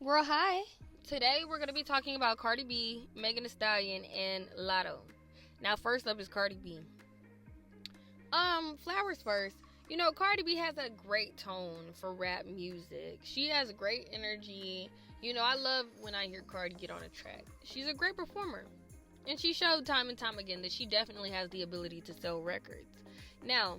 Girl, hi. Today we're gonna be talking about Cardi B, Megan Thee Stallion, and Lotto. Now, first up is Cardi B. Flowers first. Cardi B has a great tone for rap music. She has great energy. I love when I hear Cardi get on a track. She's a great performer. And she showed time and time again that she definitely has the ability to sell records. Now,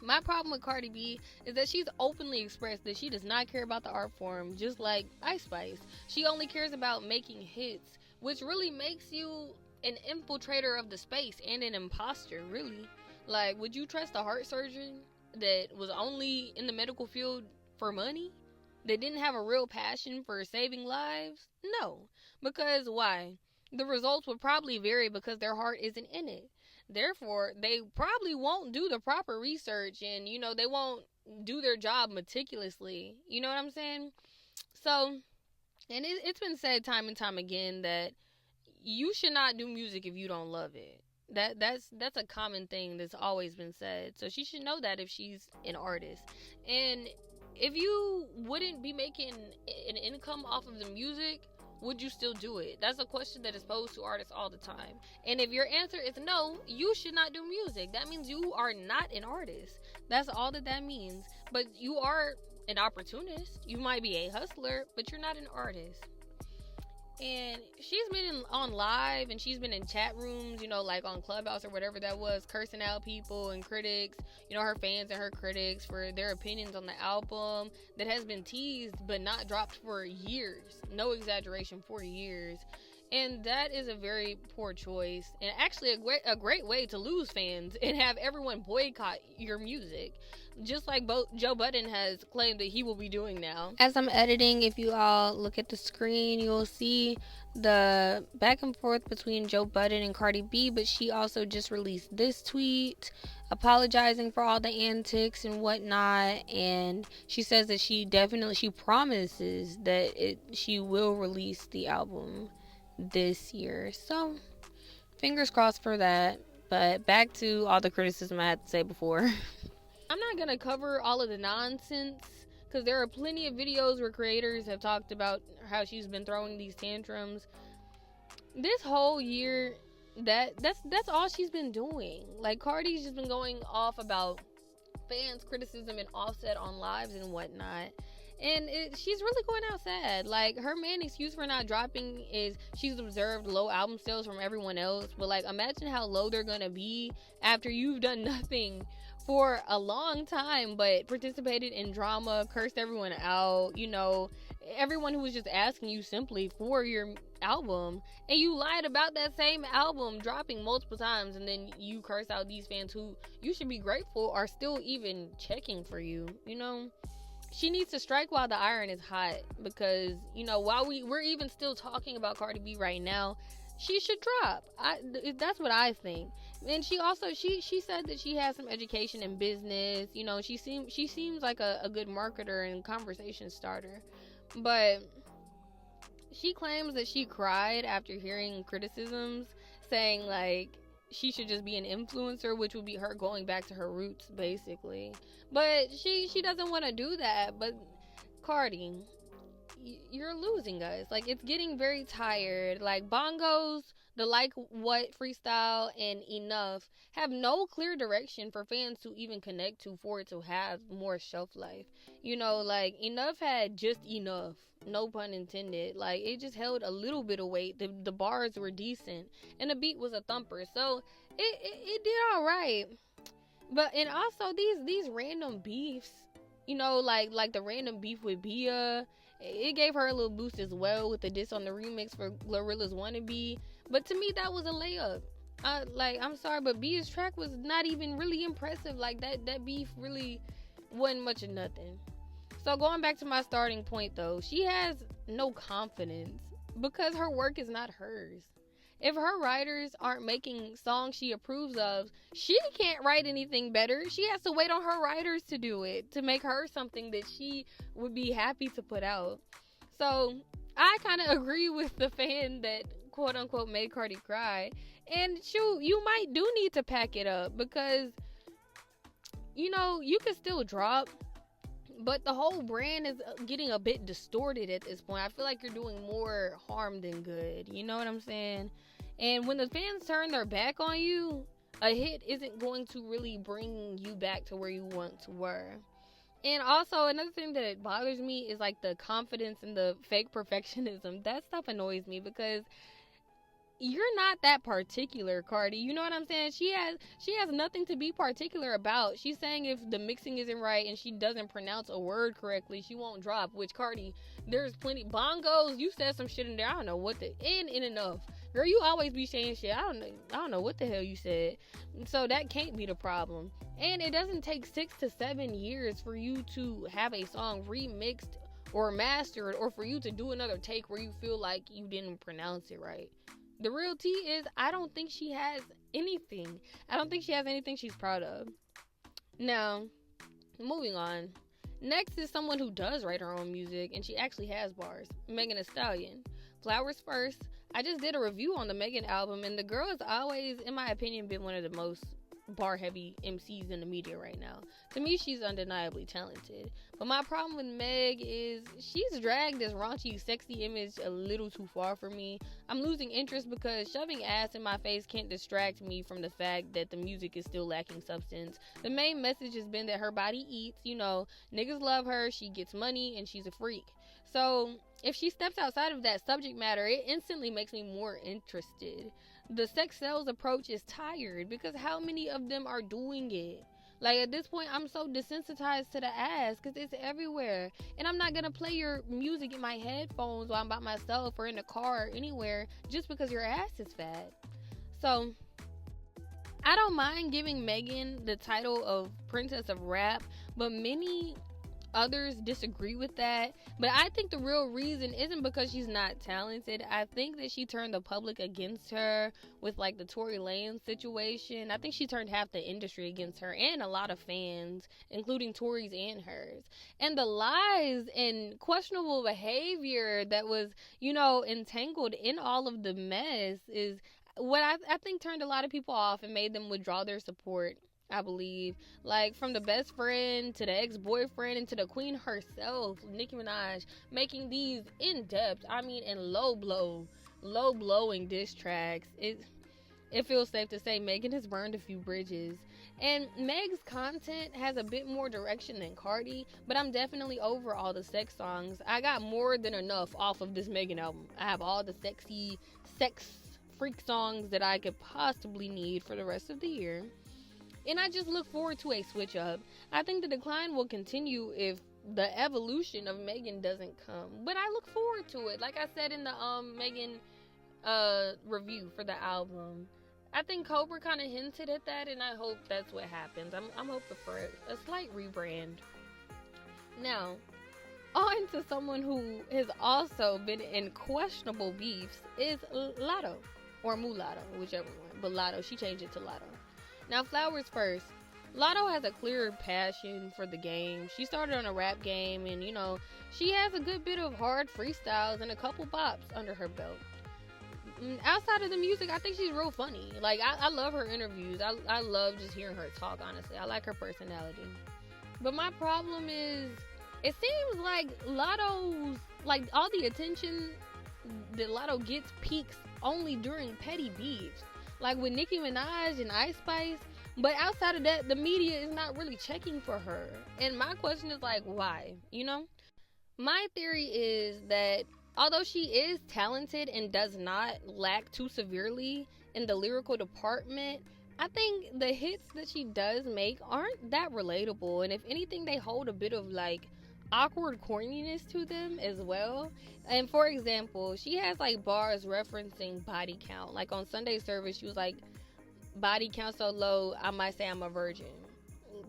my problem with Cardi B is that she's openly expressed that she does not care about the art form, just like Ice Spice. She only cares about making hits, which really makes you an infiltrator of the space and an imposter, really. Like, would you trust a heart surgeon that was only in the medical field for money? That didn't have a real passion for saving lives? No. Because why? The results would probably vary because their heart isn't in it. Therefore, they probably won't do the proper research and, they won't do their job meticulously. You know what I'm saying? So, and it's been said time and time again that you should not do music if you don't love it. That's a common thing that's always been said. So she should know that if she's an artist. And if you wouldn't be making an income off of the music, would you still do it? That's a question that is posed to artists all the time. And if your answer is no, you should not do music. That means you are not an artist. That's all that means. But you are an opportunist. You might be a hustler, but you're not an artist. And she's been on live and she's been in chat rooms, like on Clubhouse or whatever that was, cursing out people and critics, her fans and her critics for their opinions on the album that has been teased but not dropped for years. No exaggeration, for years. And that is a very poor choice and actually a great way to lose fans and have everyone boycott your music. Just like Joe Budden has claimed that he will be doing now. As I'm editing, if you all look at the screen, you'll see the back and forth between Joe Budden and Cardi B, but she also just released this tweet apologizing for all the antics and whatnot, and she says that she promises that she will release the album this year. So fingers crossed for that. But back to all the criticism I had to say before. I'm not gonna cover all of the nonsense because there are plenty of videos where creators have talked about how she's been throwing these tantrums this whole year. That's all she's been doing. Like, Cardi's just been going off about fans criticism and Offset on lives and whatnot. And she's really going out sad. Like, her main excuse for not dropping is she's observed low album sales from everyone else. But, like, imagine how low they're gonna be after you've done nothing for a long time but participated in drama, cursed everyone out, everyone who was just asking you simply for your album, and you lied about that same album dropping multiple times, and then you curse out these fans who you should be grateful are still even checking for you. She needs to strike while the iron is hot, because while we're even still talking about Cardi B right now, she should drop. That's what I think. And she also she said that she has some education in business. She seems like a good marketer and conversation starter. But she claims that she cried after hearing criticisms, saying like she should just be an influencer, which would be her going back to her roots, basically. But she doesn't want to do that. But Cardi, you're losing us. Like, it's getting very tired. Like, Bongos, the Like What freestyle, and Enough have no clear direction for fans to even connect to for it to have more shelf life. Like, Enough had just enough. No pun intended. Like, it just held a little bit of weight. The bars were decent. And the beat was a thumper. So, it did alright. But, and also, these random beefs, like the random beef with Bia, it gave her a little boost as well with the diss on the remix for Glorilla's Wannabe. But to me, that was a layup. I'm sorry, but Bia's track was not even really impressive. Like, that beef really wasn't much of nothing. So going back to my starting point, though, she has no confidence because her work is not hers. If her writers aren't making songs she approves of, she can't write anything better. She has to wait on her writers to do it, to make her something that she would be happy to put out. So I kind of agree with the fan that quote unquote made Cardi cry. And shoot, you might do need to pack it up because, you can still drop, but the whole brand is getting a bit distorted at this point. I feel like you're doing more harm than good. You know what I'm saying? And when the fans turn their back on you, a hit isn't going to really bring you back to where you once were. And also, another thing that bothers me is like the confidence and the fake perfectionism. That stuff annoys me because you're not that particular, Cardi. You know what I'm saying? She has nothing to be particular about. She's saying if the mixing isn't right and she doesn't pronounce a word correctly, she won't drop. Which, Cardi, there's plenty bongos. You said some shit in there. I don't know what the in enough. Girl, you always be saying shit. I don't know what the hell you said. So that can't be the problem. And it doesn't take 6 to 7 years for you to have a song remixed or mastered, or for you to do another take where you feel like you didn't pronounce it right. The real tea is, I don't think she has anything. I don't think she has anything she's proud of. Now, moving on. Next is someone who does write her own music, and she actually has bars. Megan Thee Stallion. Flowers First. I just did a review on the Megan album, and the girl has always, in my opinion, been one of the most bar-heavy MCs in the media right now. To me, she's undeniably talented. But my problem with Meg is she's dragged this raunchy, sexy image a little too far for me. I'm losing interest because shoving ass in my face can't distract me from the fact that the music is still lacking substance. The main message has been that her body eats. You know, niggas love her, she gets money, and she's a freak. So if she steps outside of that subject matter, it instantly makes me more interested. The sex sales approach is tired because how many of them are doing it? Like, at this point, I'm so desensitized to the ass because it's everywhere. And I'm not going to play your music in my headphones while I'm by myself or in the car or anywhere just because your ass is fat. So, I don't mind giving Megan the title of Princess of Rap, but many others disagree with that. But I think the real reason isn't because she's not talented. I think that she turned the public against her with like the Tory Lanez situation. I think she turned half the industry against her and a lot of fans, including Tories and hers. And the lies and questionable behavior that was, entangled in all of the mess is what I think turned a lot of people off and made them withdraw their support. I believe, like, from the best friend to the ex-boyfriend and to the queen herself, Nicki Minaj, making these in-depth, and low-blowing diss tracks. It feels safe to say Megan has burned a few bridges. And Meg's content has a bit more direction than Cardi, but I'm definitely over all the sex songs. I got more than enough off of this Megan album. I have all the sexy, sex freak songs that I could possibly need for the rest of the year. And I just look forward to a switch up. I think the decline will continue if the evolution of Megan doesn't come. But I look forward to it. Like I said in the Megan review for the album. I think Cobra kind of hinted at that, and I hope that's what happens. I'm hoping for a slight rebrand. Now, on to someone who has also been in questionable beefs is Latto. Or Mulatto, whichever one. But Latto, she changed it to Latto. Now, Flowers First. Latto has a clear passion for the game. She started on a rap game, and, she has a good bit of hard freestyles and a couple bops under her belt. Outside of the music, I think she's real funny. Like, I love her interviews. I love just hearing her talk, honestly. I like her personality. But my problem is, it seems like Latto's, like, all the attention that Latto gets peaks only during petty beefs. Like with Nicki Minaj and Ice Spice. But outside of that, the media is not really checking for her. And my question is like, why? My theory is that although she is talented and does not lack too severely in the lyrical department, I think the hits that she does make aren't that relatable. And if anything, they hold a bit of like awkward corniness to them as well. And for example, she has like bars referencing body count. Like on Sunday service, she was like, body count so low, I might say I'm a virgin,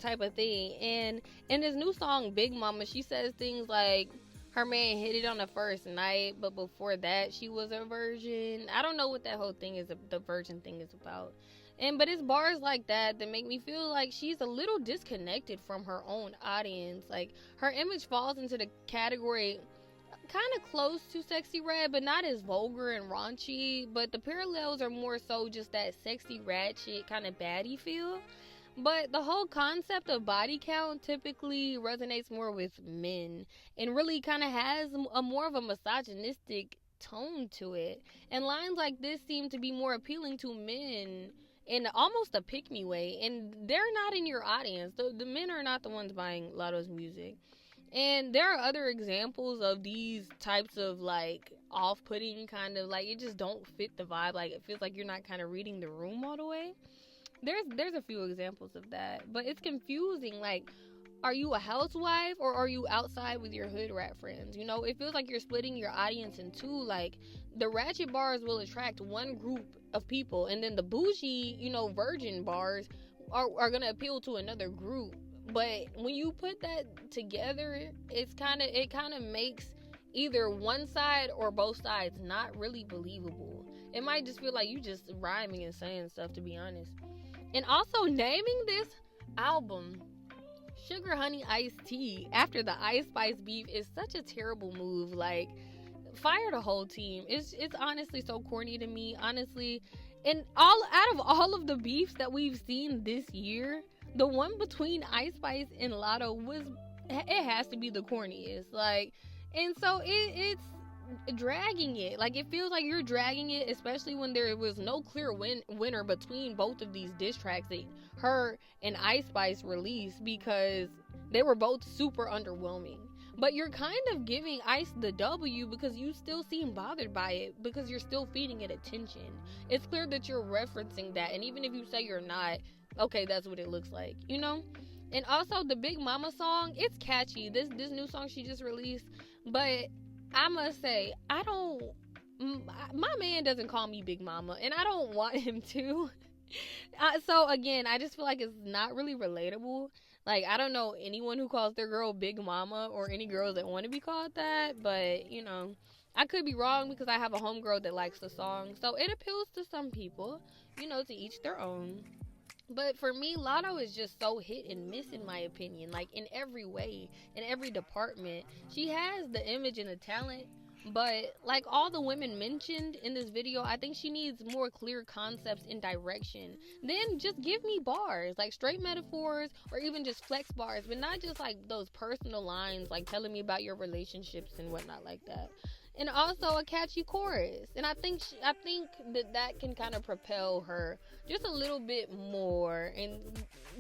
type of thing. And in this new song, Big Mama, she says things like her man hit it on the first night, but before that she was a virgin. I don't know what that whole thing is, the virgin thing is about. But it's bars like that make me feel like she's a little disconnected from her own audience. Like, her image falls into the category kind of close to Sexy Red, but not as vulgar and raunchy. But the parallels are more so just that sexy ratchet kind of baddie feel. But the whole concept of body count typically resonates more with men and really kind of has a more of a misogynistic tone to it. And lines like this seem to be more appealing to men in almost a pick me way. And they're not in your audience. The men are not the ones buying Lotto's music. And there are other examples of these types of like off putting kind of like it just don't fit the vibe. Like it feels like you're not kind of reading the room all the way. There's a few examples of that, but it's confusing. Like, are you a housewife or are you outside with your hood rat friends? You know, it feels like you're splitting your audience in two. Like, the ratchet bars will attract one group of people, and then the bougie, virgin bars are gonna appeal to another group. But when you put that together, it kind of makes either one side or both sides not really believable. It might just feel like you just rhyming and saying stuff, to be honest. And also, naming this album Sugar Honey Iced Tea after the Ice Spice beef is such a terrible move. Like, fire the whole team. It's honestly so corny to me, honestly. And out of all of the beefs that we've seen this year, the one between Ice Spice and Lotto it has to be the corniest. Like, and so it's dragging it. Like, it feels like you're dragging it, especially when there was no clear winner between both of these diss tracks that her and Ice Spice released, because they were both super underwhelming. But you're kind of giving Ice the W because you still seem bothered by it, because you're still feeding it attention. It's clear that you're referencing that, and even if you say you're not, okay, that's what it looks like, And also, the Big Mama song, it's catchy. This new song she just released, but I must say, my man doesn't call me Big Mama, and I don't want him to. So again, I just feel like it's not really relatable. Like, I don't know anyone who calls their girl Big Mama, or any girls that want to be called that, but, I could be wrong because I have a homegirl that likes the song. So it appeals to some people, to each their own. But for me, Lotto is just so hit and miss, in my opinion. Like, in every way, in every department. She has the image and the talent, but like all the women mentioned in this video, I think she needs more clear concepts and direction. Then just give me bars, like straight metaphors, or even just flex bars, but not just like those personal lines, like telling me about your relationships and whatnot like that. And also a catchy chorus. And I think that can kind of propel her just a little bit more, and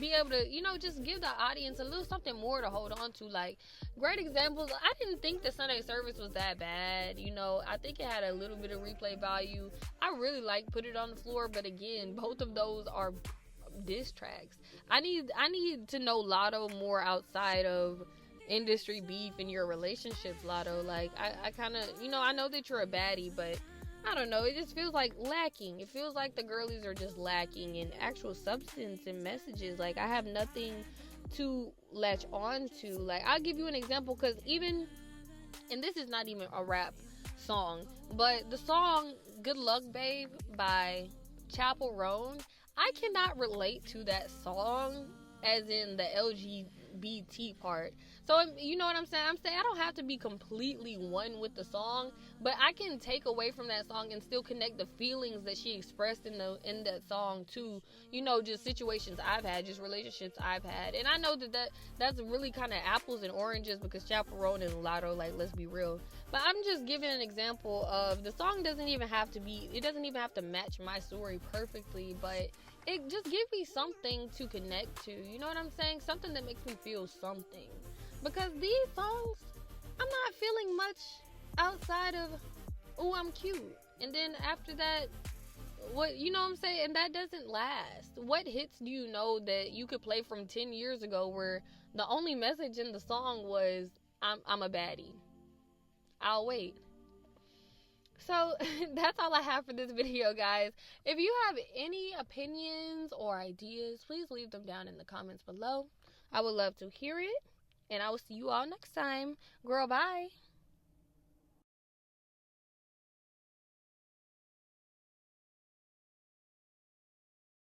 be able to, just give the audience a little something more to hold on to. Like, great examples. I didn't think the Sunday service was that bad. I think it had a little bit of replay value. I really like Put It on the Floor, but again, both of those are diss tracks. I need to know Lotto more outside of industry beef in your relationships, Lotto. Like, I kind of, I know that you're a baddie, but I don't know, it just feels like lacking. It feels like the girlies are just lacking in actual substance and messages. Like, I have nothing to latch on to. Like, I'll give you an example, because and this is not even a rap song, but the song Good Luck Babe by Chapel Roan, I cannot relate to that song as in the LGBT part. So, you know what I'm saying? I'm saying I don't have to be completely one with the song, but I can take away from that song and still connect the feelings that she expressed in that song to, just situations I've had, just relationships I've had. And I know that's really kind of apples and oranges, because Chaperone and Lotto, like, let's be real. But I'm just giving an example of the song doesn't even have to match my story perfectly, but it just gives me something to connect to. You know what I'm saying? Something that makes me feel something. Because these songs, I'm not feeling much outside of, oh, I'm cute. And then after that, what, you know what I'm saying? And that doesn't last. What hits do you know that you could play from 10 years ago where the only message in the song was, I'm a baddie? I'll wait. So that's all I have for this video, guys. If you have any opinions or ideas, please leave them down in the comments below. I would love to hear it. And I will see you all next time. Girl, bye.